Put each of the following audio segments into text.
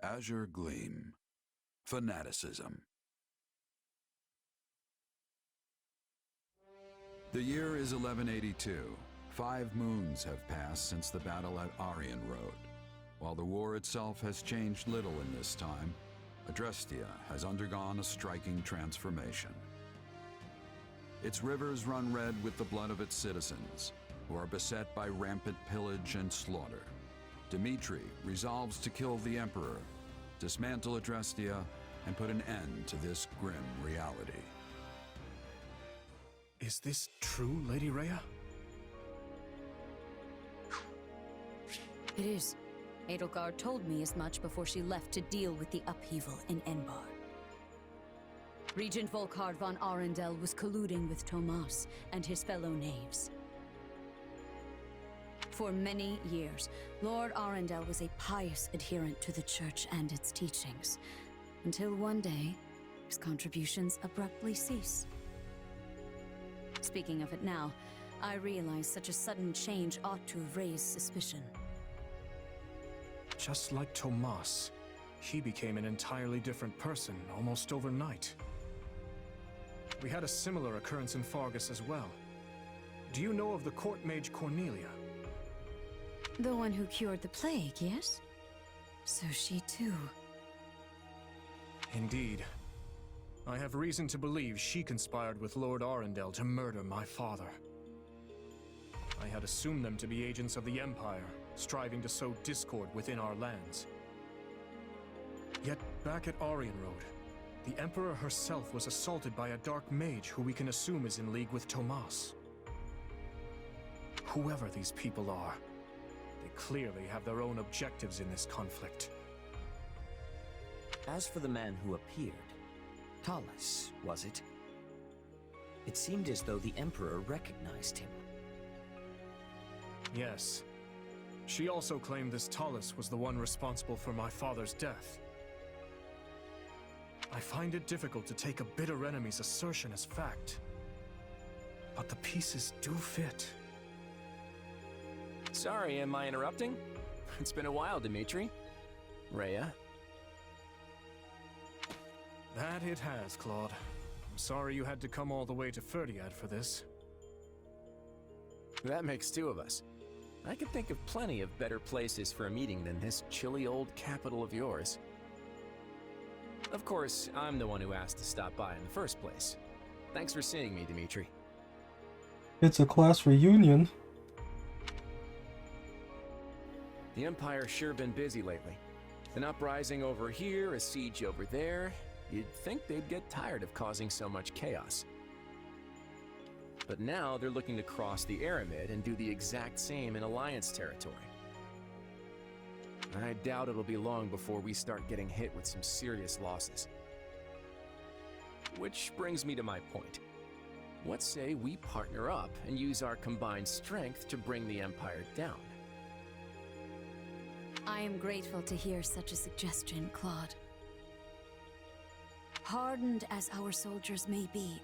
Azure Gleam. Fanaticism. The year is 1182. 5 moons have passed since the battle at Aryan Road. While the war itself has changed little in this time, Adrestia has undergone a striking transformation. Its rivers run red with the blood of its citizens, who are beset by rampant pillage and slaughter. Dmitri resolves to kill the Emperor, dismantle Adrestia, and put an end to this grim reality. Is this true, Lady Rhea? It is. Edelgard told me as much before she left to deal with the upheaval in Enbar. Regent Volkard von Arundel was colluding with Tomas and his fellow knaves. For many years, Lord Arundel was a pious adherent to the Church and its teachings, until one day, his contributions abruptly cease. Speaking of it now, I realize such a sudden change ought to have raised suspicion. Just like Tomas, he became an entirely different person almost overnight. We had a similar occurrence in Fargus as well. Do you know of the court mage Cornelia? The one who cured the plague, yes? So she too. Indeed. I have reason to believe she conspired with Lord Arundel to murder my father. I had assumed them to be agents of the Empire, striving to sow discord within our lands. Yet, back at Aryan Road, the Emperor herself was assaulted by a dark mage who we can assume is in league with Tomas. Whoever these people are, they clearly have their own objectives in this conflict. As for the man who appeared, Talus, was it? It seemed as though the Emperor recognized him. Yes. She also claimed this Talus was the one responsible for my father's death. I find it difficult to take a bitter enemy's assertion as fact. But the pieces do fit. Sorry, am I interrupting? It's been a while, Dmitri. Rhea? That it has, Claude. I'm sorry you had to come all the way to Ferdiad for this. That makes 2 of us. I can think of plenty of better places for a meeting than this chilly old capital of yours. Of course, I'm the one who asked to stop by in the first place. Thanks for seeing me, Dmitri. It's a class reunion. The Empire's sure been busy lately. An uprising over here, a siege over there. You'd think they'd get tired of causing so much chaos. But now they're looking to cross the Aramid and do the exact same in Alliance territory. I doubt it'll be long before we start getting hit with some serious losses. Which brings me to my point. What say we partner up and use our combined strength to bring the Empire down? I am grateful to hear such a suggestion, Claude. Hardened as our soldiers may be,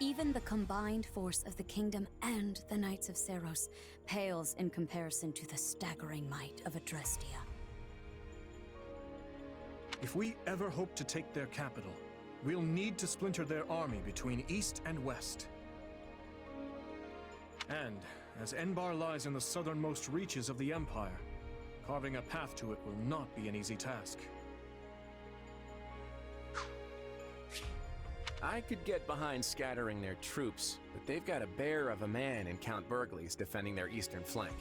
even the combined force of the Kingdom and the Knights of Seros pales in comparison to the staggering might of Adrestia. If we ever hope to take their capital, we'll need to splinter their army between east and west. And, as Enbar lies in the southernmost reaches of the Empire, carving a path to it will not be an easy task. I could get behind scattering their troops, but they've got a bear of a man in Count Burgles defending their eastern flank.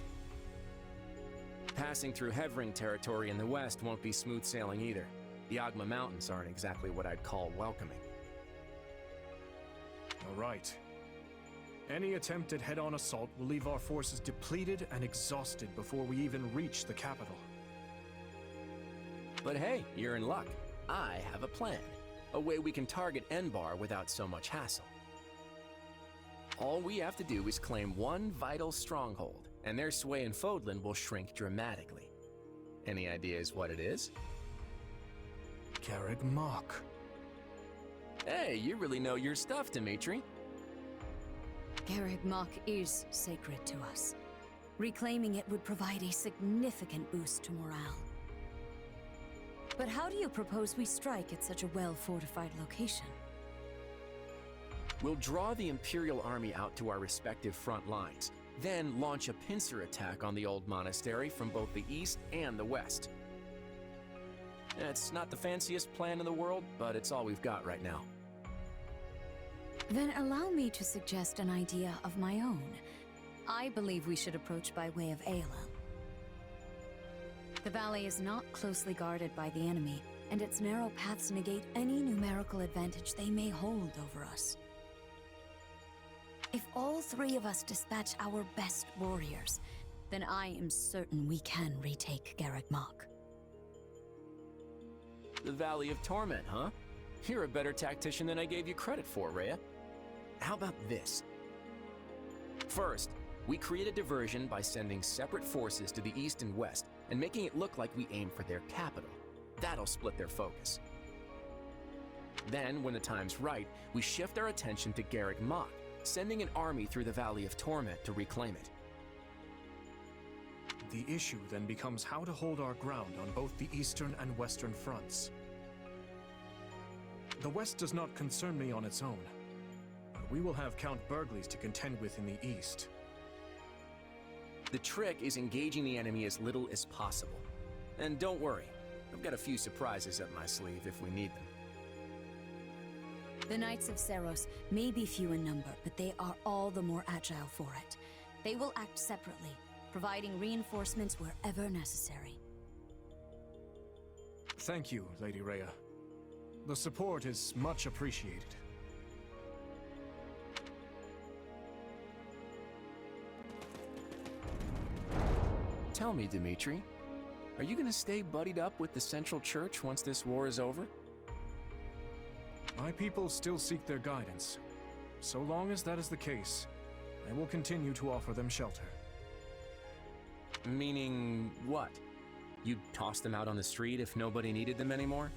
Passing through Hevring territory in the west won't be smooth sailing either. The Agma Mountains aren't exactly what I'd call welcoming. All right. Any attempt at head-on assault will leave our forces depleted and exhausted before we even reach the capital. But hey, you're in luck. I have a plan. A way we can target Enbar without so much hassle. All we have to do is claim one vital stronghold, and their sway in Fodlan will shrink dramatically. Any ideas what it is? Garreg Mach. Hey, you really know your stuff, Dmitri. Garreg Mach is sacred to us. Reclaiming it would provide a significant boost to morale. But how do you propose we strike at such a well-fortified location? We'll draw the Imperial army out to our respective front lines, then launch a pincer attack on the old monastery from both the east and the west. It's not the fanciest plan in the world, but it's all we've got right now. Then allow me to suggest an idea of my own. I believe we should approach by way of Ayla. The valley is not closely guarded by the enemy, and its narrow paths negate any numerical advantage they may hold over us. If all three of us dispatch our best warriors, then I am certain we can retake Garreg Mach. The Valley of Torment, huh? You're a better tactician than I gave you credit for, Rhea. How about this? First, we create a diversion by sending separate forces to the east and west, and making it look like we aim for their capital. That'll split their focus. Then, when the time's right, we shift our attention to Garreg Mach, sending an army through the Valley of Torment to reclaim it. The issue then becomes how to hold our ground on both the eastern and western fronts. The west does not concern me on its own, but we will have Count Burgleys to contend with in the east. The trick is engaging the enemy as little as possible. And don't worry, I've got a few surprises up my sleeve if we need them. The Knights of Seiros may be few in number, but they are all the more agile for it. They will act separately, providing reinforcements wherever necessary. Thank you, Lady Rhea. The support is much appreciated. Tell me, Dimitri, are you gonna stay buddied up with the Central Church once this war is over? My people still seek their guidance. So long as that is the case, I will continue to offer them shelter. Meaning what? You'd toss them out on the street if nobody needed them anymore?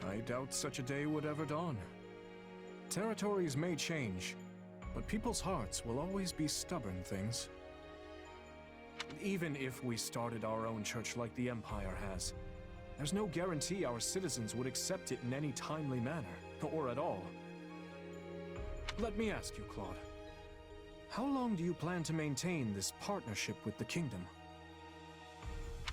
I doubt such a day would ever dawn. Territories may change, but people's hearts will always be stubborn things. Even if we started our own church like the Empire has, there's no guarantee our citizens would accept it in any timely manner, or at all. Let me ask you, Claude. How long do you plan to maintain this partnership with the Kingdom?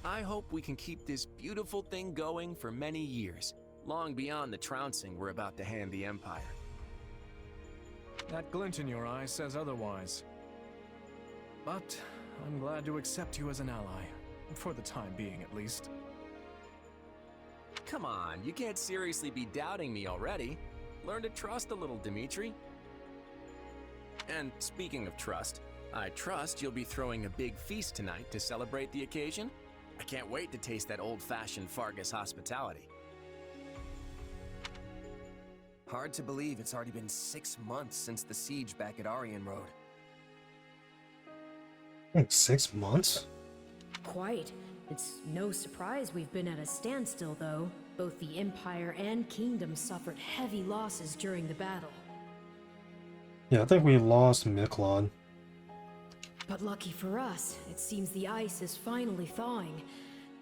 I hope we can keep this beautiful thing going for many years, long beyond the trouncing we're about to hand the Empire. That glint in your eye says otherwise. But I'm glad to accept you as an ally, for the time being at least. Come on, you can't seriously be doubting me already. Learn to trust a little, Dimitri. And speaking of trust, I trust you'll be throwing a big feast tonight to celebrate the occasion. I can't wait to taste that old-fashioned Fargus hospitality. Hard to believe it's already been 6 months since the siege back at Aryan Road. 6 months? Quite. It's no surprise we've been at a standstill, though. Both the Empire and Kingdom suffered heavy losses during the battle. Yeah, I think we lost Miklon. But lucky for us, it seems the ice is finally thawing.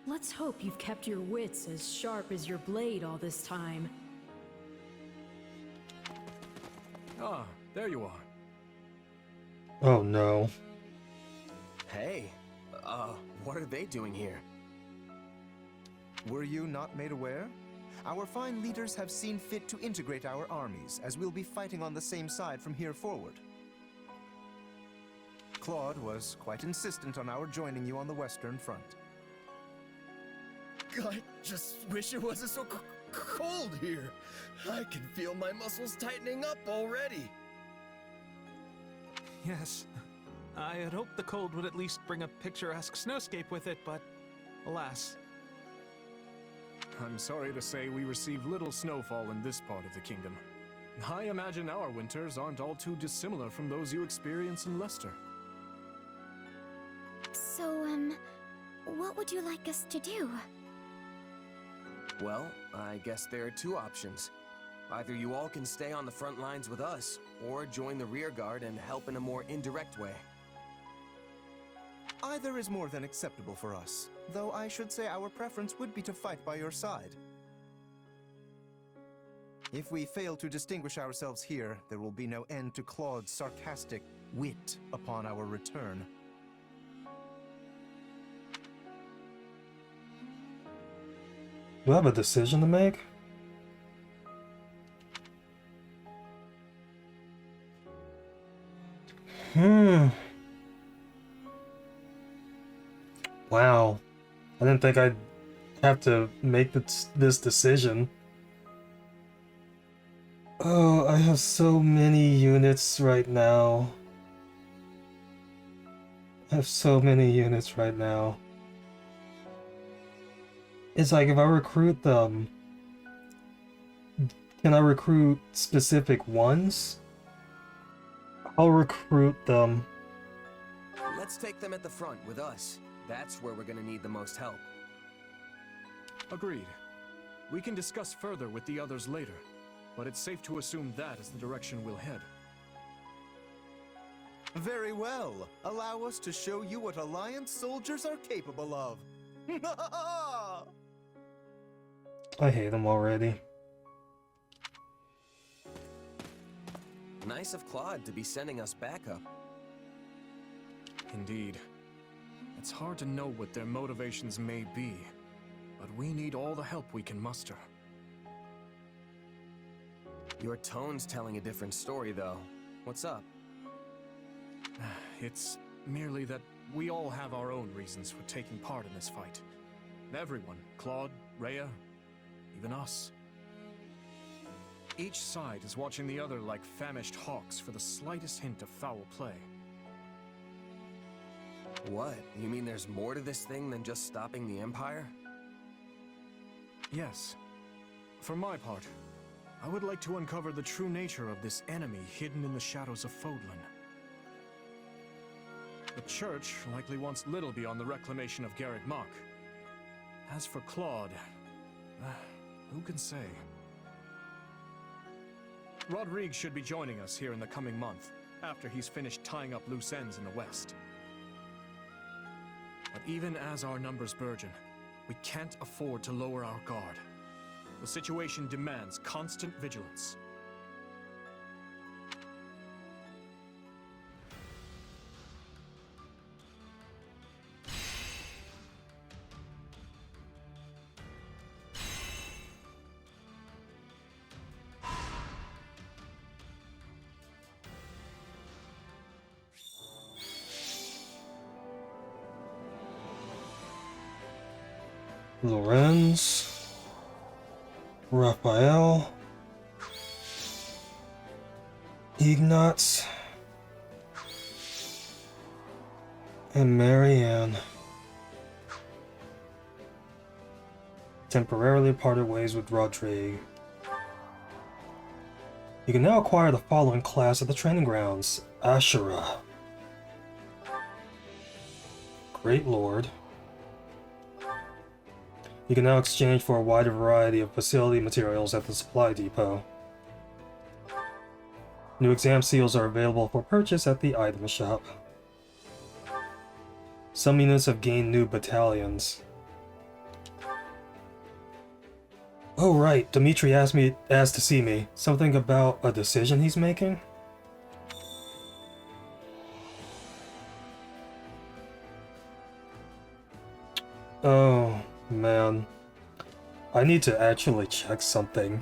Let's hope you've kept your wits as sharp as your blade all this time. Ah, there you are. Oh no. Hey, what are they doing here? Were you not made aware? Our fine leaders have seen fit to integrate our armies, as we'll be fighting on the same side from here forward. Claude was quite insistent on our joining you on the Western Front. I just wish it wasn't so cold here. I can feel my muscles tightening up already. Yes. I had hoped the cold would at least bring a picturesque snowscape with it, but alas. I'm sorry to say we receive little snowfall in this part of the kingdom. I imagine our winters aren't all too dissimilar from those you experience in Leicester. So, what would you like us to do? Well, I guess there are two options. Either you all can stay on the front lines with us, or join the rear guard and help in a more indirect way. Either is more than acceptable for us, though I should say our preference would be to fight by your side. If we fail to distinguish ourselves here, there will be no end to Claude's sarcastic wit upon our return. Do I have a decision to make? Wow. I didn't think I'd have to make this decision. Oh, I have so many units right now. I have so many units right now. It's like if I recruit them, can I recruit specific ones? I'll recruit them. Let's take them at the front with us. That's where we're gonna need the most help. Agreed. We can discuss further with the others later, but it's safe to assume that is the direction we'll head. Very well. Allow us to show you what Alliance soldiers are capable of. I hate them already. Nice of Claude to be sending us backup. Indeed. It's hard to know what their motivations may be, but we need all the help we can muster. Your tone's telling a different story, though. What's up? It's merely that we all have our own reasons for taking part in this fight. Everyone, Claude, Rhea, even us. Each side is watching the other like famished hawks for the slightest hint of foul play. What? You mean there's more to this thing than just stopping the Empire? Yes. For my part, I would like to uncover the true nature of this enemy hidden in the shadows of Fodlan. The Church likely wants little beyond the reclamation of Garreg Mach. As for Claude, who can say? Rodrigue should be joining us here in the coming month, after he's finished tying up loose ends in the West. But even as our numbers burgeon, we can't afford to lower our guard. The situation demands constant vigilance. Lorenz, Raphael, Ignatz, and Marianne temporarily parted ways with Rodrigue. You can now acquire the following class at the training grounds: Ashura, Great Lord. You can now exchange for a wider variety of facility materials at the supply depot. New exam seals are available for purchase at the item shop. Some units have gained new battalions. Oh right, Dimitri asked to see me. Something about a decision he's making? Oh man, I need to actually check something.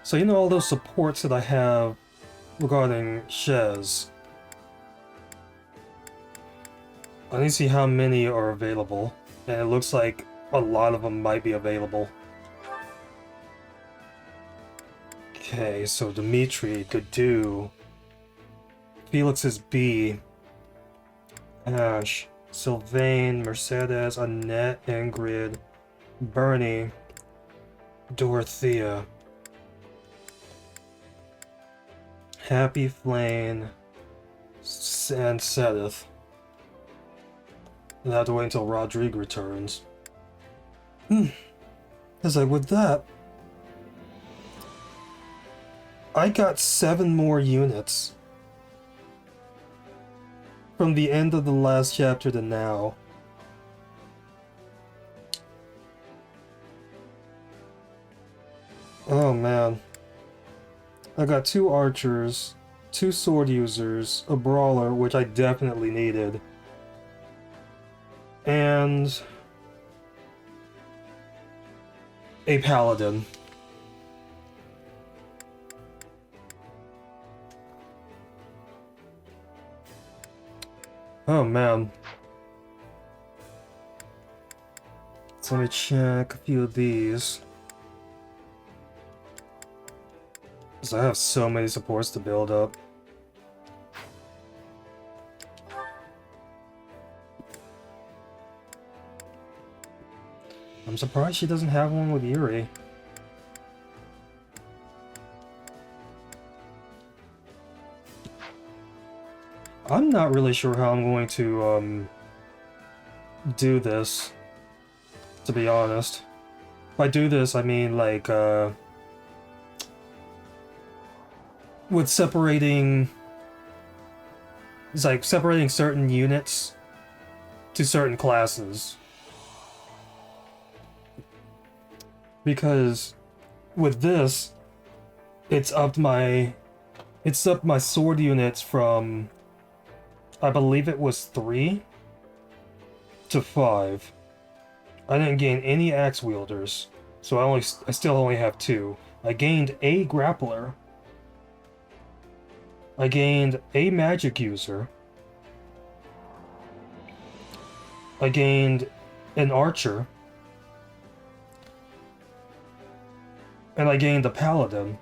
So you know all those supports that I have regarding Shez? I need to see how many are available, and it looks like a lot of them might be available. Okay, so Dimitri could do Felix is B, Ash, Sylvain, Mercedes, Annette, Ingrid, Bernie, Dorothea, Happy Flame, and Sedith. I'll have to wait until Rodrigue returns. It's like with that, I got 7 more units. from the end of the last chapter to now. Oh man. I got 2 archers, 2 sword users, a brawler, which I definitely needed, and a paladin. Oh man. So let me check a few of these. Because I have so many supports to build up. I'm surprised she doesn't have one with Yuri. I'm not really sure how I'm going to do this, to be honest. By do this, I mean like with separating, it's like separating certain units to certain classes. Because with this, it's upped my sword units from, I believe it was 3 to 5. I didn't gain any axe wielders, so I still only have 2. I gained a grappler. I gained a magic user. I gained an archer. And I gained a paladin.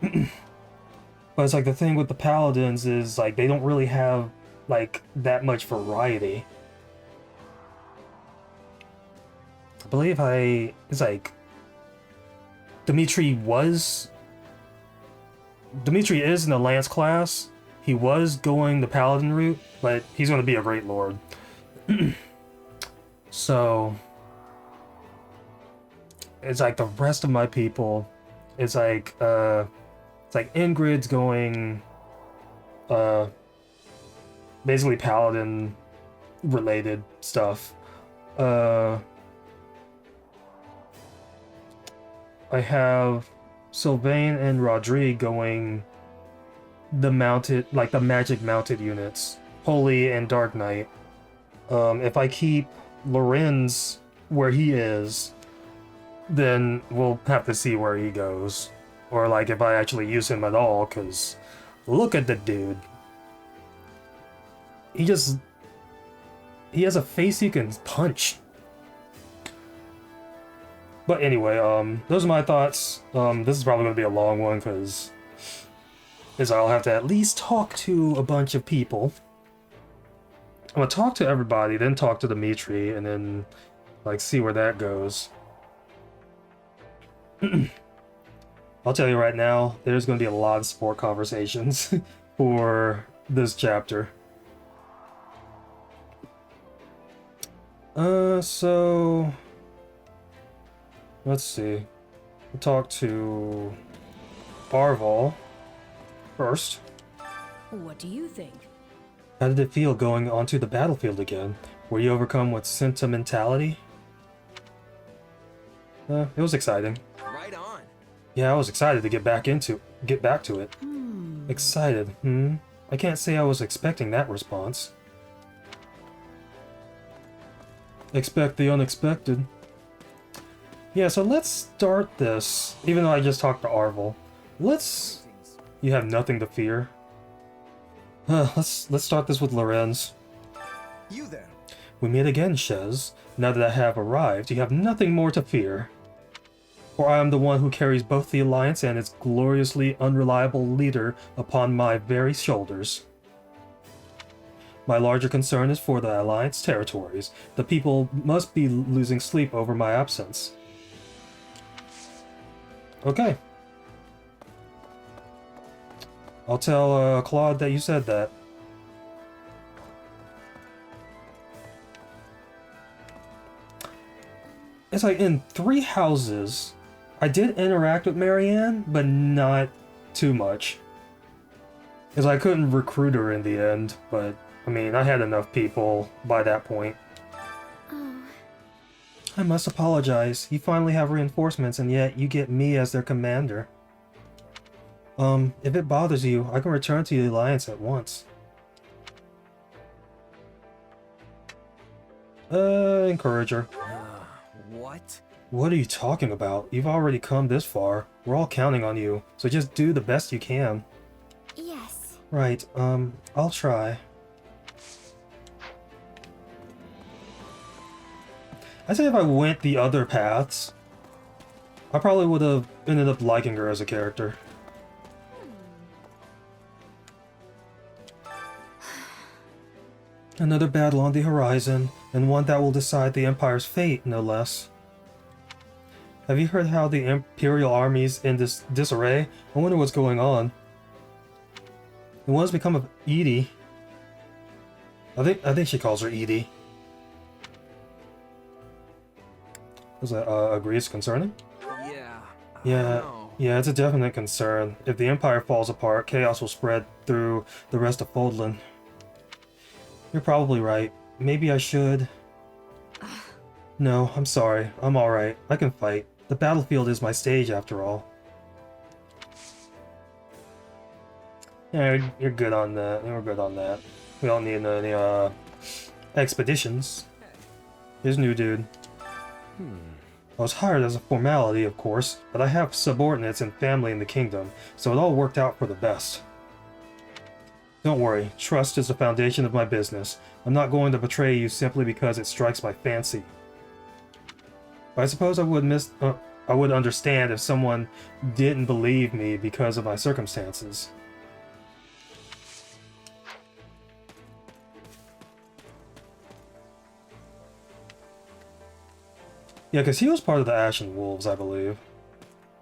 But it's like the thing with the paladins is like they don't really have like that much variety. I believe it's like Dimitri is in the lance class. He was going the paladin route, but he's going to be a great lord. So it's like the rest of my people, it's like Ingrid's going basically paladin related stuff. I have Sylvain and Rodrigue going the mounted, like the magic mounted units, Holy and Dark Knight. If I keep Lorenz where he is, then we'll have to see where he goes. Or like if I actually use him at all, because look at the dude. He has a face he can punch. But anyway, those are my thoughts. This is probably going to be a long one because I'll have to at least talk to a bunch of people. I'm going to talk to everybody, then talk to Dimitri, and then like see where that goes. I'll tell you right now, there's going to be a lot of sport conversations for this chapter. So let's see. We'll talk to Barval first. What do you think? How did it feel going onto the battlefield again? Were you overcome with sentimentality? It was exciting. Right on. Yeah, I was excited to get back to it. Excited, I can't say I was expecting that response. Expect the unexpected. Yeah, so let's start this, even though I just talked to Arval. You have nothing to fear. Let's start this with Lorenz. You there. We meet again, Shez. Now that I have arrived, you have nothing more to fear. For I am the one who carries both the Alliance and its gloriously unreliable leader upon my very shoulders. My larger concern is for the Alliance territories. The people must be losing sleep over my absence. Okay. I'll tell Claude that you said that. It's like in 3 houses, I did interact with Marianne, but not too much. Because I couldn't recruit her in the end, but I mean, I had enough people by that point. Oh. I must apologize. You finally have reinforcements, and yet you get me as their commander. If it bothers you, I can return to the Alliance at once. Encourager. What? What are you talking about? You've already come this far. We're all counting on you, so just do the best you can. Yes. Right, I'll try. I'd say if I went the other paths, I probably would have ended up liking her as a character. Another battle on the horizon, and one that will decide the Empire's fate, no less. Have you heard how the Imperial army's in this disarray? I wonder what's going on. And what has become of Edie? I think she calls her Edie. Was that agree it's concerning? Yeah. Yeah, it's a definite concern. If the Empire falls apart, chaos will spread through the rest of Foldland. You're probably right. Maybe I should... No, I'm sorry. I'm alright. I can fight. The battlefield is my stage, after all. Yeah, you're good on that. You're good on that. We don't need any, expeditions. Here's new dude. I was hired as a formality, of course, but I have subordinates and family in the kingdom, so it all worked out for the best. Don't worry, trust is the foundation of my business. I'm not going to betray you simply because it strikes my fancy. But I suppose I would understand if someone didn't believe me because of my circumstances. Yeah, because he was part of the Ashen Wolves, I believe.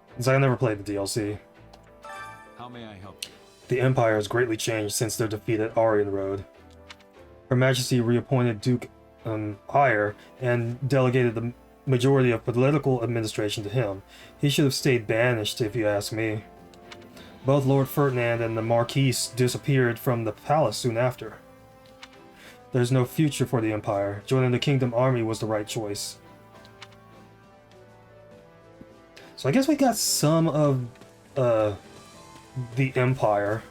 Because I never played the DLC. How may I help you? The Empire has greatly changed since their defeat at Aryan Road. Her Majesty reappointed Duke Ire and delegated the majority of political administration to him. He should have stayed banished, if you ask me. Both Lord Ferdinand and the Marquise disappeared from the palace soon after. There's no future for the Empire. Joining the Kingdom Army was the right choice. So I guess we got some of, the Empire.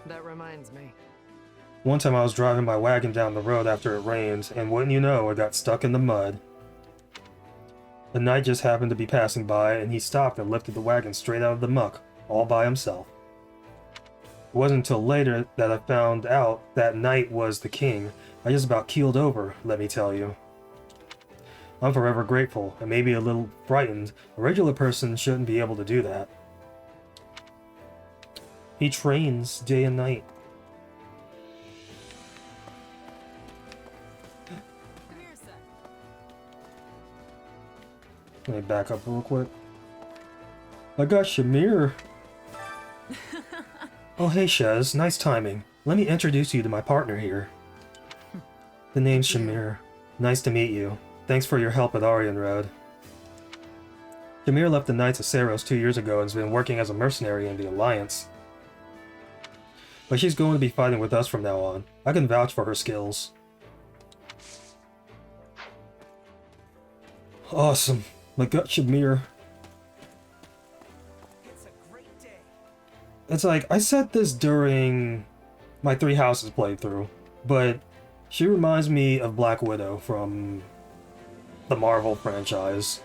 That reminds me. One time I was driving my wagon down the road after it rained, and wouldn't you know, it got stuck in the mud. The knight just happened to be passing by, and he stopped and lifted the wagon straight out of the muck, all by himself. It wasn't until later that I found out that knight was the king. I just about keeled over, let me tell you. I'm forever grateful, and maybe a little frightened. A regular person shouldn't be able to do that. He trains day and night. Let me back up real quick. I got Shamir. Oh hey Shez, nice timing. Let me introduce you to my partner here. The name's Shamir. Nice to meet you. Thanks for your help at Aryan Road. Shamir left the Knights of Saros 2 years ago and has been working as a mercenary in the Alliance. But she's going to be fighting with us from now on. I can vouch for her skills. Awesome. My gut Shamir. It's like, I said this during my Three Houses playthrough, but she reminds me of Black Widow from the Marvel franchise.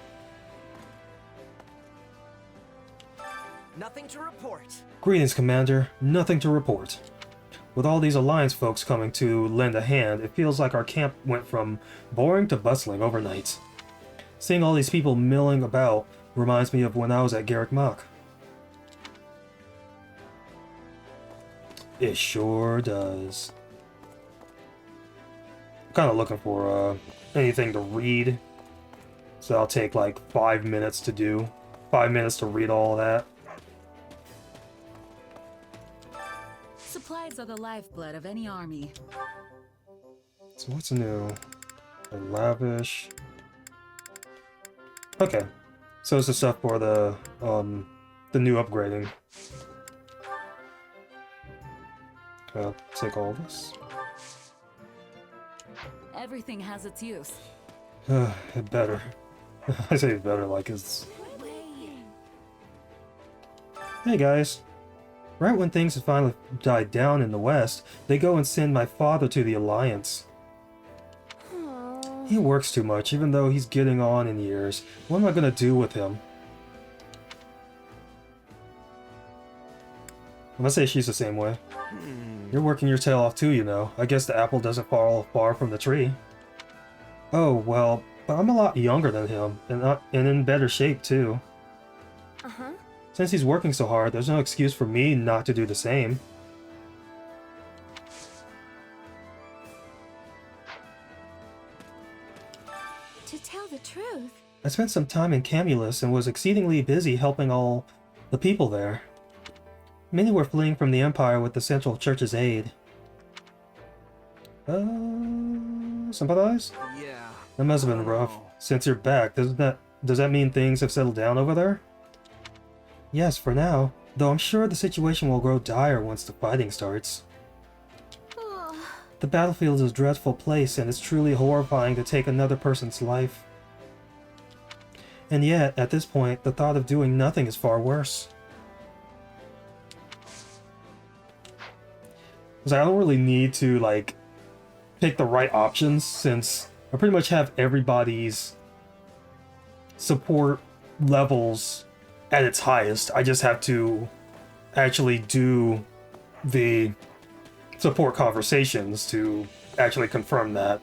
Nothing to report. Greetings, Commander. Nothing to report. With all these Alliance folks coming to lend a hand, it feels like our camp went from boring to bustling overnight. Seeing all these people milling about reminds me of when I was at Garrick Mach. It sure does. I'm kind of looking for anything to read. So I'll take like 5 minutes to do. 5 minutes to read all of that. Supplies are the lifeblood of any army. So what's new? Lavish. Okay. So it's the stuff for the new upgrading. I'll take all this. Everything has its use. It better. I say it better like it's... Hey guys. Right when things have finally died down in the West, they go and send my father to the Alliance. He works too much, even though he's getting on in years. What am I gonna do with him? I'm gonna say she's the same way. You're working your tail off too, you know. I guess the apple doesn't fall far from the tree. Oh, well, but I'm a lot younger than him, and in better shape too. Uh-huh. Since he's working so hard, there's no excuse for me not to do the same. To tell the truth, I spent some time in Camulus and was exceedingly busy helping all the people there. Many were fleeing from the Empire with the Central Church's aid. Sympathize? Yeah. That must have been rough. Since you're back, does that mean things have settled down over there? Yes, for now. Though I'm sure the situation will grow dire once the fighting starts. The battlefield is a dreadful place, and it's truly horrifying to take another person's life. And yet, at this point, the thought of doing nothing is far worse. Because I don't really need to, like, pick the right options, since I pretty much have everybody's support levels at its highest. I just have to actually do the support conversations to actually confirm that.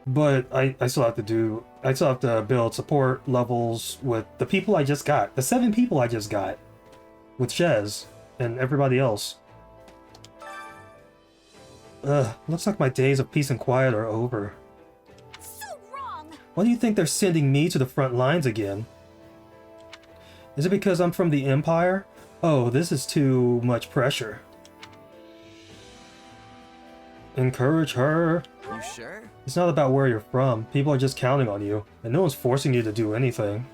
But I still have to build support levels with the people I just got. The 7 people I just got. With Shez and everybody else. Looks like my days of peace and quiet are over. so wrong. Why do you think they're sending me to the front lines again? Is it because I'm from the Empire? Oh, this is too much pressure. Encourage her. You sure? It's not about where you're from. People are just counting on you, and no one's forcing you to do anything.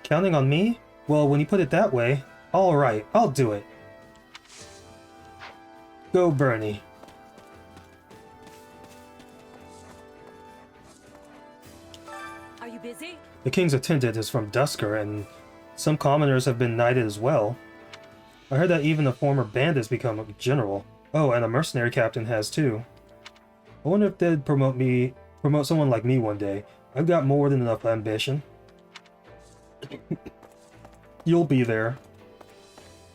Counting on me? Well, when you put it that way, alright, I'll do it. Go, Bernie. Are you busy? The king's attendant is from Dusker, and some commoners have been knighted as well. I heard that even a former bandit has become a general. Oh, and a mercenary captain has too. I wonder if they'd promote someone like me one day. I've got more than enough ambition. You'll be there.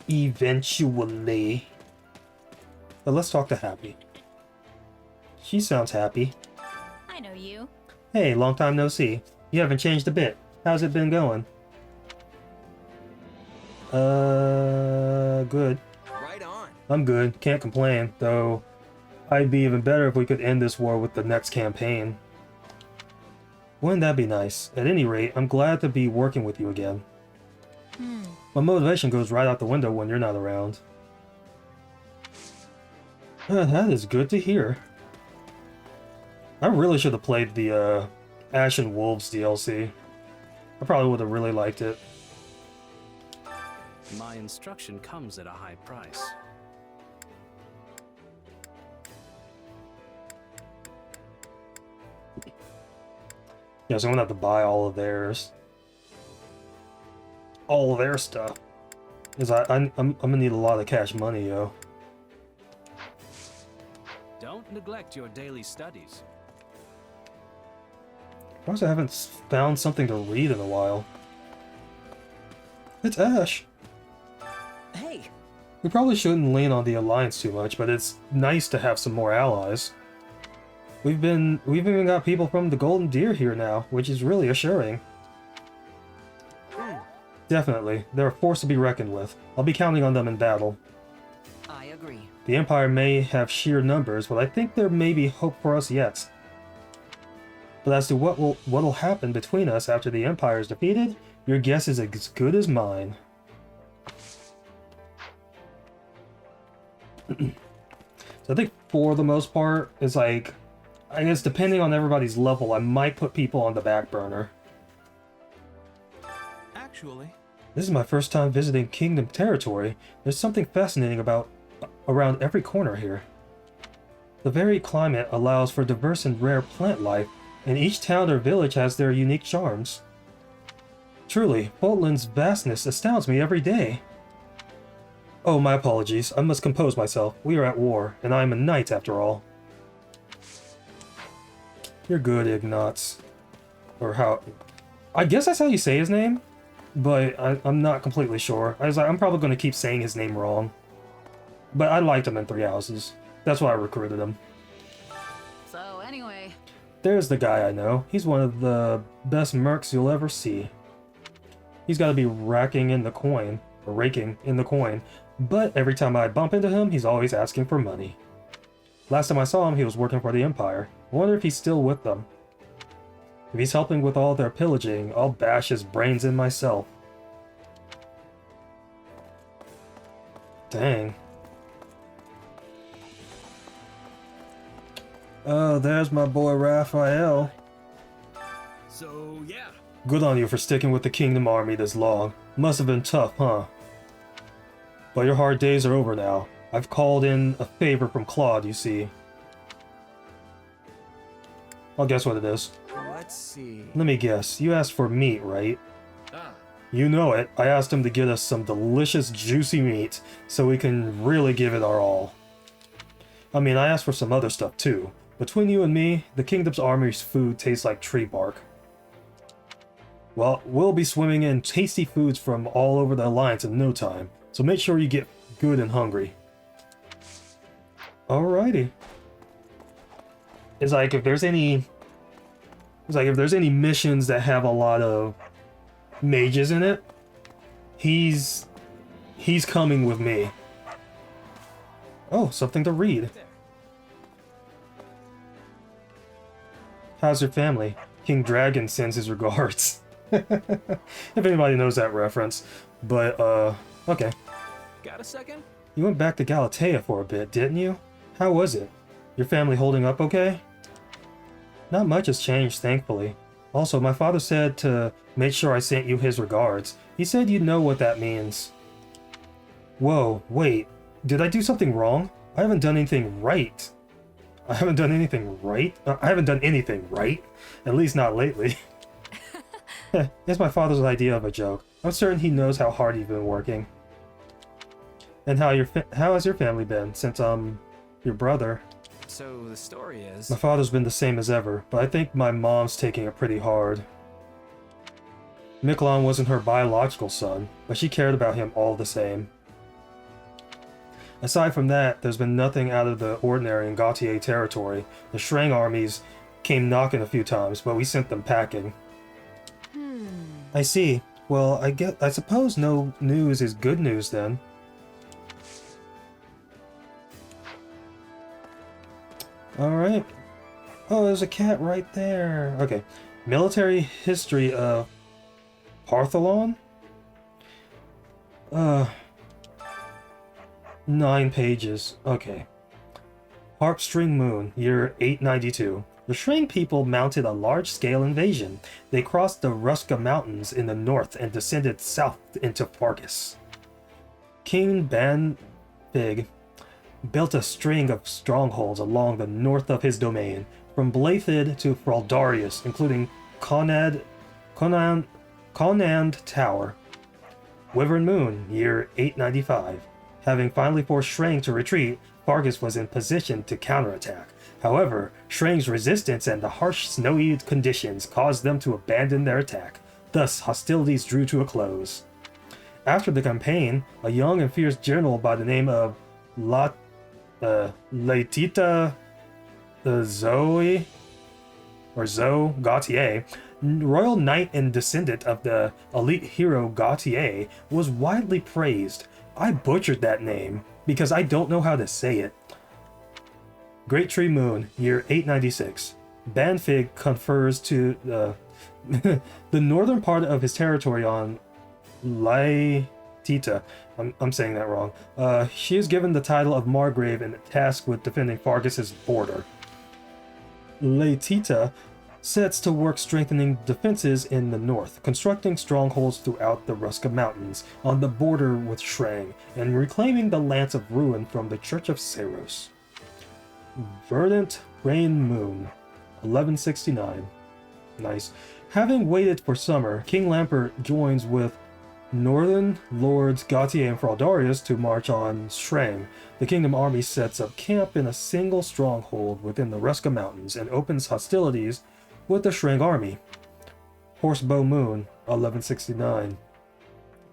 Eventually. But let's talk to Happy. She sounds happy. I know you. Hey, long time no see. You haven't changed a bit. How's it been going? Good. Right on. I'm good. Can't complain, though I'd be even better if we could end this war with the next campaign. Wouldn't that be nice? At any rate, I'm glad to be working with you again. My motivation goes right out the window when you're not around. That is good to hear. I really should have played the Ashen Wolves DLC. I probably would have really liked it. My instruction comes at a high price. Yeah, so I'm gonna have to buy all of theirs. All of their stuff. Because I'm gonna need a lot of cash money, yo. Don't neglect your daily studies. I also haven't found something to read in a while. It's Ash. Hey! We probably shouldn't lean on the Alliance too much, but it's nice to have some more allies. We've even got people from the Golden Deer here now, which is really assuring. Definitely, they're a force to be reckoned with. I'll be counting on them in battle. I agree. The Empire may have sheer numbers, but I think there may be hope for us yet. But as to what'll happen between us after the Empire is defeated, your guess is as good as mine. So I think for the most part, it's like, I guess depending on everybody's level, I might put people on the back burner. actually. This is my first time visiting Kingdom territory. There's something fascinating around every corner here. The very climate allows for diverse and rare plant life, and each town or village has their unique charms. Truly, Portland's vastness astounds me every day. Oh, my apologies. I must compose myself. We are at war, and I am a knight after all. You're good, Ignatz. Or how... I guess that's how you say his name, but I'm not completely sure. I'm probably going to keep saying his name wrong. But I liked him in Three Houses. That's why I recruited him. So, anyway... There's the guy I know. He's one of the best mercs you'll ever see. He's got to be raking in the coin, but every time I bump into him, he's always asking for money. Last time I saw him, he was working for the Empire. I wonder if he's still with them. If he's helping with all their pillaging, I'll bash his brains in myself. Dang. Oh, there's my boy Raphael. So, yeah. Good on you for sticking with the Kingdom Army this long. Must have been tough, huh? But your hard days are over now. I've called in a favor from Claude, you see. I'll guess what it is. Let's see. Let me guess. You asked for meat, right? Ah. You know it. I asked him to get us some delicious, juicy meat, so we can really give it our all. I mean, I asked for some other stuff, too. Between you and me, the Kingdom's Army's food tastes like tree bark. Well, we'll be swimming in tasty foods from all over the Alliance in no time, so make sure you get good and hungry. Alrighty. It's like if there's any missions that have a lot of mages in it, he's coming with me. Oh, something to read. How's your family? King Dragon sends his regards. If anybody knows that reference. But, okay. Got a second? You went back to Galatea for a bit, didn't you? How was it? Your family holding up okay? Not much has changed, thankfully. Also, my father said to make sure I sent you his regards. He said you'd know what that means. Whoa, wait. Did I do something wrong? I haven't done anything right. I haven't done anything right? At least not lately. It's my father's idea of a joke. I'm certain he knows how hard you've been working. And how has your family been since, your brother? So the story is... My father's been the same as ever, but I think my mom's taking it pretty hard. Miquelon wasn't her biological son, but she cared about him all the same. Aside from that, there's been nothing out of the ordinary in Gautier territory. The Shrang armies came knocking a few times, but we sent them packing. I see. Well, I suppose no news is good news then. Alright. Oh, there's a cat right there. Okay. Military history of Partholon? 9 pages. Okay. Harpstring Moon, year 892. The Shrang people mounted a large-scale invasion. They crossed the Ruska Mountains in the north and descended south into Fargus. King Banfig built a string of strongholds along the north of his domain, from Blathid to Fraldarius, including Conand Tower. Wyvern Moon, year 895. Having finally forced Shrang to retreat, Fargus was in position to counterattack. However, Shrang's resistance and the harsh snowy conditions caused them to abandon their attack. Thus, hostilities drew to a close. After the campaign, a young and fierce general by the name of Laetita Zoe Gautier, royal knight and descendant of the elite hero Gautier, was widely praised. I butchered that name because I don't know how to say it. Great Tree Moon, year 896. Banfig confers to the northern part of his territory on Laetita. I'm saying that wrong. She is given the title of Margrave and tasked with defending Fargus's border. Laetita sets to work strengthening defenses in the north, constructing strongholds throughout the Ruska Mountains on the border with Shrang, and reclaiming the Lance of Ruin from the Church of Seros. Verdant Rain Moon, 1169. Nice. Having waited for summer, King Lampert joins with Northern Lords Gautier and Fraldarius to march on Shrang. The Kingdom army sets up camp in a single stronghold within the Ruska Mountains and opens hostilities with the Shrang army. Horsebow Moon, 1169.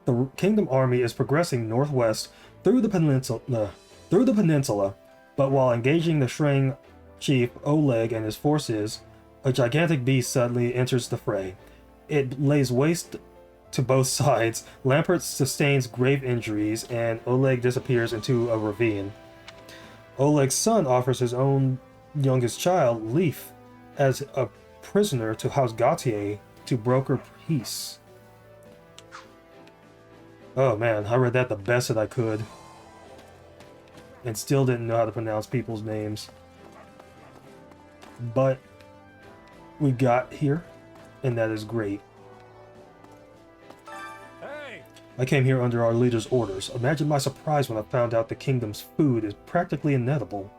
The Kingdom army is progressing northwest through the peninsula, but while engaging the Shrang chief Oleg and his forces, a gigantic beast suddenly enters the fray. It lays waste to both sides. Lampert sustains grave injuries, and Oleg disappears into a ravine. Oleg's son offers his own youngest child, Leaf, as a prisoner to House Gautier to broker peace. Oh man, I read that the best that I could. And still didn't know how to pronounce people's names. But we got here, and that is great. I came here under our leader's orders. Imagine my surprise when I found out the kingdom's food is practically inedible.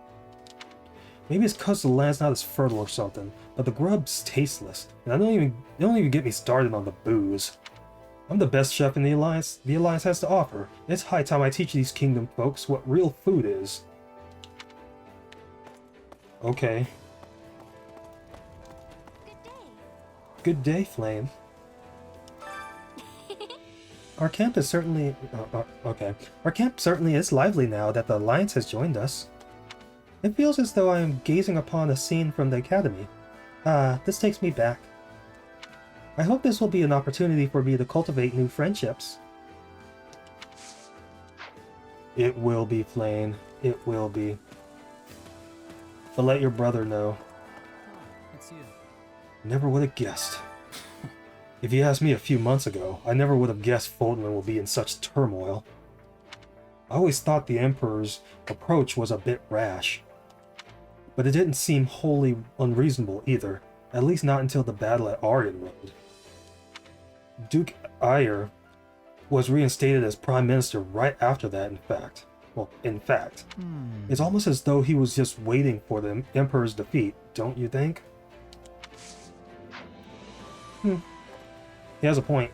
Maybe it's because the land's not as fertile or something, but the grub's tasteless, and don't even get me started on the booze. I'm the best chef in the Alliance has to offer. It's high time I teach these kingdom folks what real food is. Okay. Good day, Flame. Our camp is certainly... okay. Our camp certainly is lively now that the Alliance has joined us. It feels as though I am gazing upon a scene from the Academy. This takes me back. I hope this will be an opportunity for me to cultivate new friendships. It will be, Flame. It will be. But let your brother know. It's you. Never would have guessed. If you asked me a few months ago, I never would have guessed Fulton would be in such turmoil. I always thought the Emperor's approach was a bit rash. But it didn't seem wholly unreasonable either, at least not until the battle at Aryan Road. Duke Ayer was reinstated as Prime Minister right after that, in fact. Well, in fact. It's almost as though he was just waiting for the Emperor's defeat, don't you think? He has a point.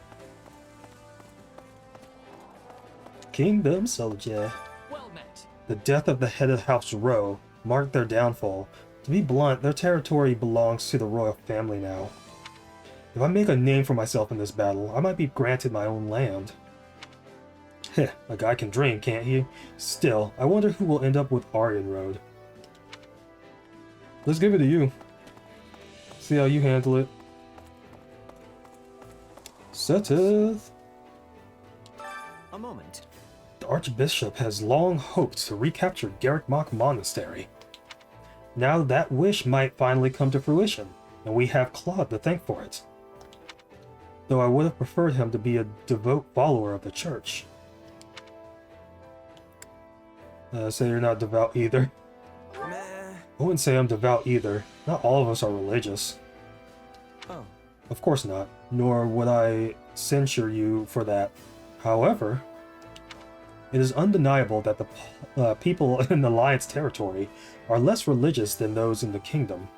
Kingdom Soldier. Well met. The death of the head of House Rowe marked their downfall. To be blunt, their territory belongs to the royal family now. If I make a name for myself in this battle, I might be granted my own land. Heh, a guy can dream, can't he? Still, I wonder who will end up with Aryan Road. Let's give it to you. See how you handle it. Seteth. A moment. The Archbishop has long hoped to recapture Garrick Mach Monastery. Now that wish might finally come to fruition, and we have Claude to thank for it. Though I would have preferred him to be a devout follower of the Church. Say you're not devout either. I wouldn't say I'm devout either. Not all of us are religious. Oh. Of course not, nor would I censure you for that. However, it is undeniable that the people in the Alliance territory are less religious than those in the kingdom.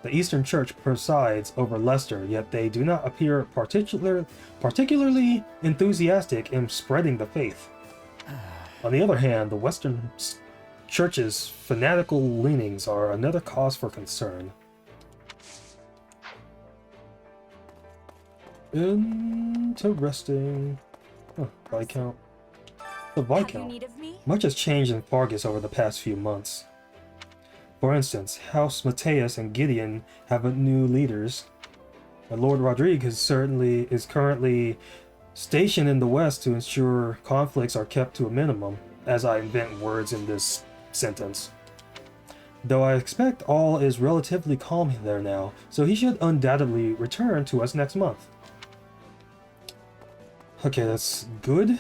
The Eastern Church presides over Leicester, yet they do not appear particularly enthusiastic in spreading the faith. On the other hand, the Western Church's fanatical leanings are another cause for concern. Interesting. Viscount. The Viscount. Much has changed in Fargus over the past few months. For instance, House Mateus and Gideon have new leaders. Lord Rodriguez is currently stationed in the west to ensure conflicts are kept to a minimum, as I invent words in this sentence. Though I expect all is relatively calm there now, so he should undoubtedly return to us next month. Okay, that's good.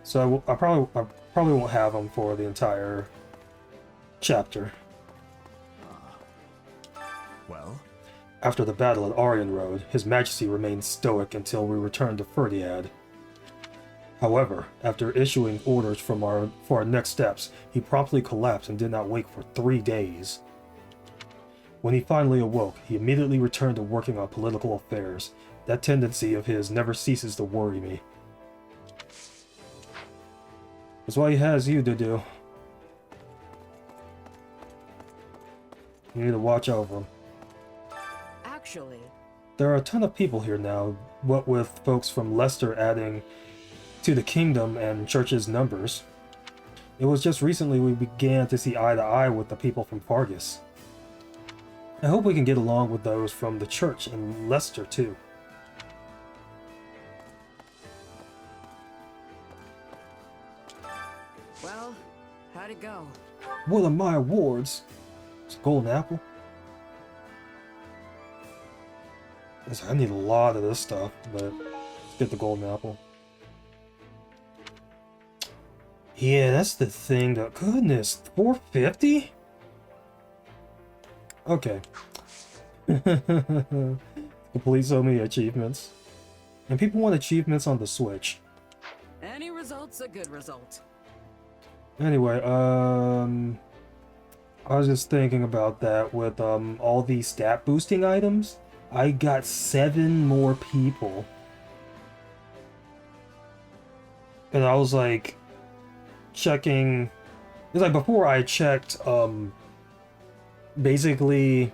So I probably won't have him for the entire chapter. Well? After the battle at Aryan Road, His Majesty remained stoic until we returned to Ferdiad. However, after issuing orders for our next steps, he promptly collapsed and did not wake for 3 days. When he finally awoke, he immediately returned to working on political affairs. That tendency of his never ceases to worry me. That's why he has you to do. You need to watch over him. Actually, there are a ton of people here now, what with folks from Leicester adding to the kingdom and church's numbers. It was just recently we began to see eye to eye with the people from Fargus. I hope we can get along with those from the church in Leicester too. well, how'd it go? One of my awards. It's a golden apple. I need a lot of this stuff, but let's get the golden apple. Yeah, that's the thing. Goodness, 450? Okay. Complete so many achievements. And people want achievements on the Switch. Any result's a good result. Anyway, I was just thinking about that with all these stat boosting items. I got 7 more people. And I was like checking. It's like before I checked basically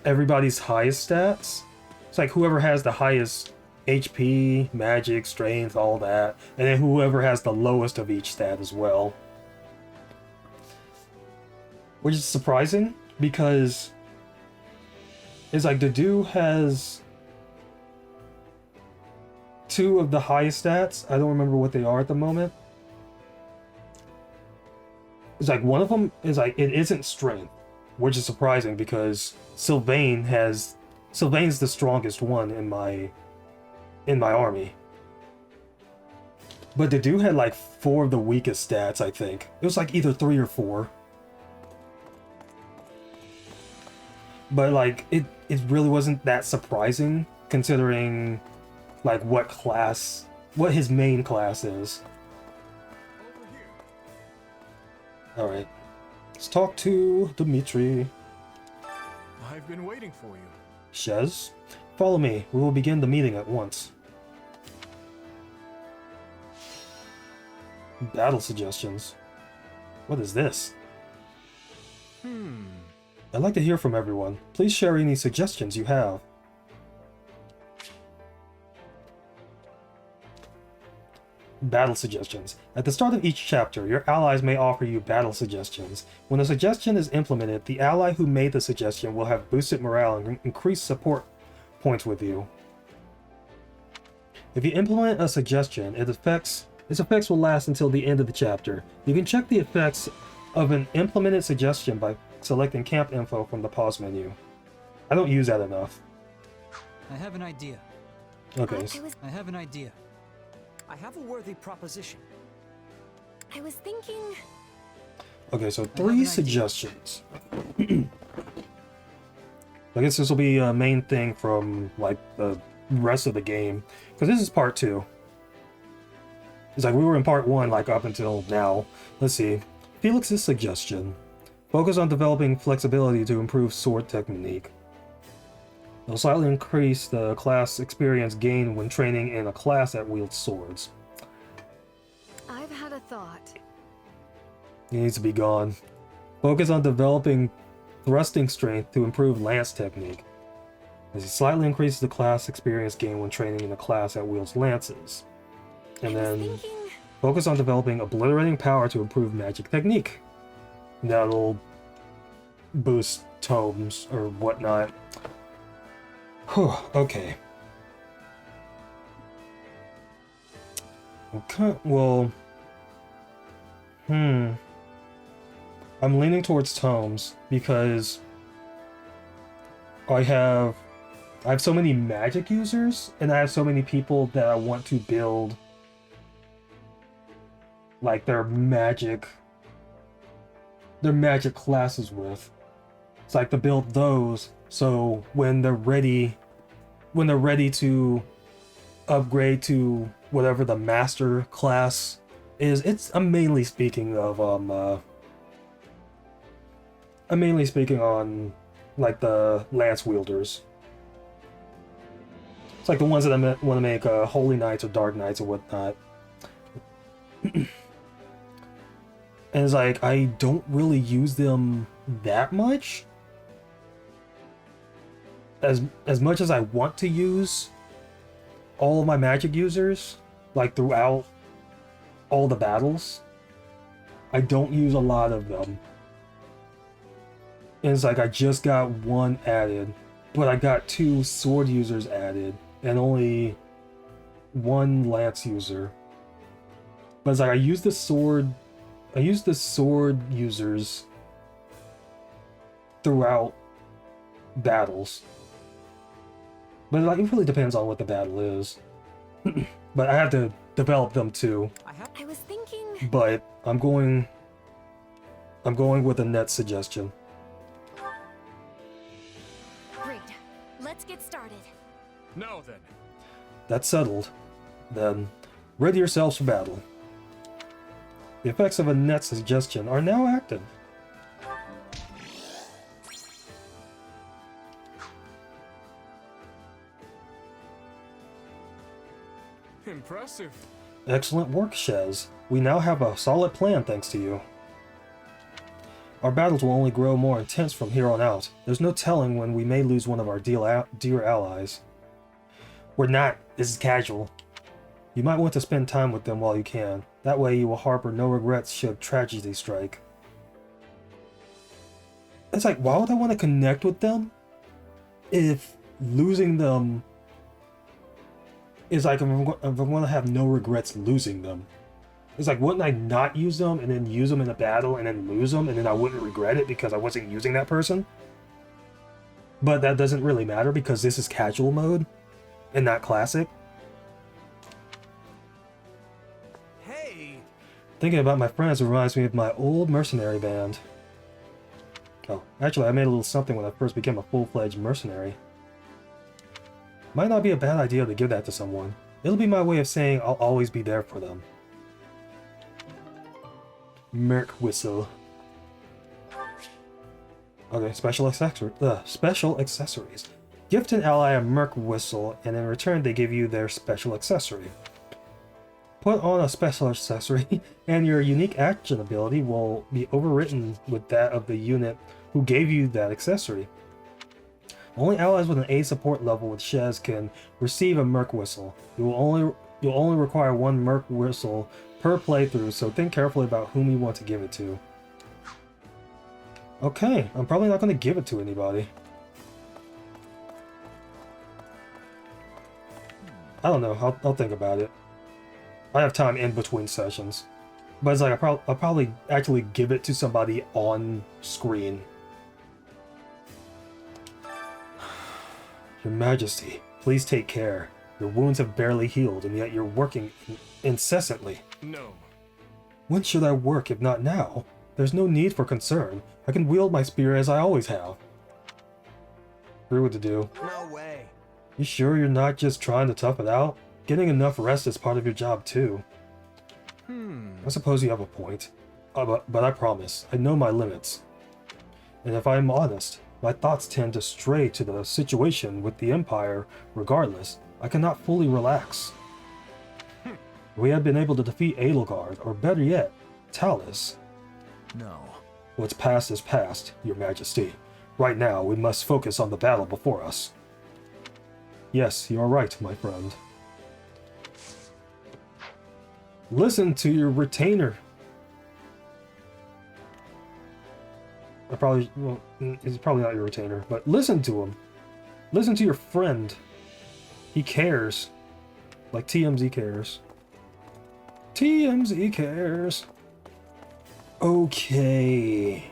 everybody's highest stats. It's like whoever has the highest HP, magic, strength, all that, and then whoever has the lowest of each stat as well. Which is surprising because it's like the dude has 2 of the highest stats. I don't remember what they are at the moment. It's like one of them is like it isn't strength, which is surprising because Sylvain's the strongest one in my army. But the dude had like 4 of the weakest stats, I think. It was like either 3 or 4. But like it really wasn't that surprising considering like what his main class is. Alright. Let's talk to Dimitri. I've been waiting for you. Shez, follow me. We will begin the meeting at once. Battle suggestions. What is this? I'd like to hear from everyone. Please share any suggestions you have. Battle suggestions. At the start of each chapter, your allies may offer you battle suggestions. When a suggestion is implemented, the ally who made the suggestion will have boosted morale and increased support points with you. If you implement a suggestion, its effects will last until the end of the chapter. You can check the effects of an implemented suggestion by selecting camp info from the pause menu. I don't use that enough. I have an idea. Okay. I have an idea. I have a worthy proposition. I was thinking... Okay, so 3 suggestions. I guess this will be a main thing from like the rest of the game, because this is part 2. It's like we were in part 1 like up until now. Let's see. Felix's suggestion. Focus on developing flexibility to improve sword technique. It'll slightly increase the class experience gained when training in a class that wields swords. I've had a thought. He needs to be gone. Focus on developing thrusting strength to improve lance technique. As he slightly increases the class experience gained when training in a class that wields lances. And then focus on developing obliterating power to improve magic technique. That'll boost tomes or whatnot. Whew, okay. Okay, well... I'm leaning towards tomes because I have so many magic users and I have so many people that I want to build like their magic classes with. It's like to build those So when they're ready to upgrade to whatever the master class is, I'm mainly speaking on like the lance wielders. It's like the ones that I want to make holy knights or dark knights or whatnot. And it's like I don't really use them that much. As much as I want to use all of my magic users, like throughout all the battles, I don't use a lot of them. And it's like I just got one added, but I got 2 sword users added and only 1 lance user. But it's like I use the sword users throughout battles. But like, it really depends on what the battle is. But I have to develop them too. I was thinking... But I'm going with a net suggestion. Great. Let's get started. Now then. That's settled. Then, ready yourselves for battle. The effects of a net suggestion are now active. Impressive. Excellent work, Shez. We now have a solid plan thanks to you. Our battles will only grow more intense from here on out. There's no telling when we may lose one of our dear allies. We're not. This is casual. You might want to spend time with them while you can. That way you will harbor no regrets should tragedy strike. It's like, why would I want to connect with them if losing them is like, if I'm going to have no regrets losing them? It's like, wouldn't I not use them and then use them in a battle and then lose them and then I wouldn't regret it because I wasn't using that person? But that doesn't really matter because this is casual mode and not classic. Hey! Thinking about my friends reminds me of my old mercenary band. Oh, actually I made a little something when I first became a full-fledged mercenary. Might not be a bad idea to give that to someone. It'll be my way of saying I'll always be there for them. Merc whistle. Okay, special accessories. Gift an ally a merc whistle, and in return they give you their special accessory. Put on a special accessory, and your unique action ability will be overwritten with that of the unit who gave you that accessory. Only allies with an A support level with Shez can receive a merc whistle. You'll only require 1 merc whistle per playthrough, so think carefully about whom you want to give it to. Okay, I'm probably not going to give it to anybody. I don't know, I'll think about it. I have time in between sessions. But it's like, I'll probably actually give it to somebody on screen. Your Majesty, please take care. Your wounds have barely healed, and yet you're working incessantly. No. When should I work if not now? There's no need for concern. I can wield my spear as I always have. Agree what to do. No way. You sure you're not just trying to tough it out? Getting enough rest is part of your job too. I suppose you have a point. But I promise, I know my limits. And if I'm honest, my thoughts tend to stray to the situation with the Empire. Regardless, I cannot fully relax. We have been able to defeat Edelgard, or better yet, Talus. No. What's past is past, Your Majesty. Right now, we must focus on the battle before us. Yes, you are right, my friend. Listen to your retainer. Well, he's probably not your retainer, but listen to him. Listen to your friend. He cares. Like TMZ cares. TMZ cares. Okay.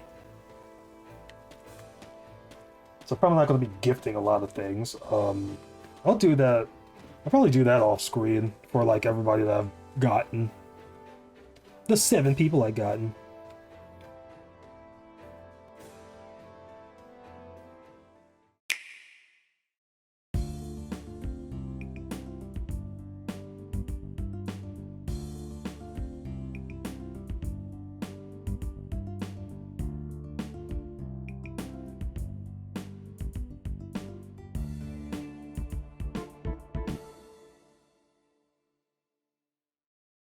So probably not going to be gifting a lot of things. I'll do that. I'll probably do that off screen for like everybody that I've gotten. The 7 people I've gotten.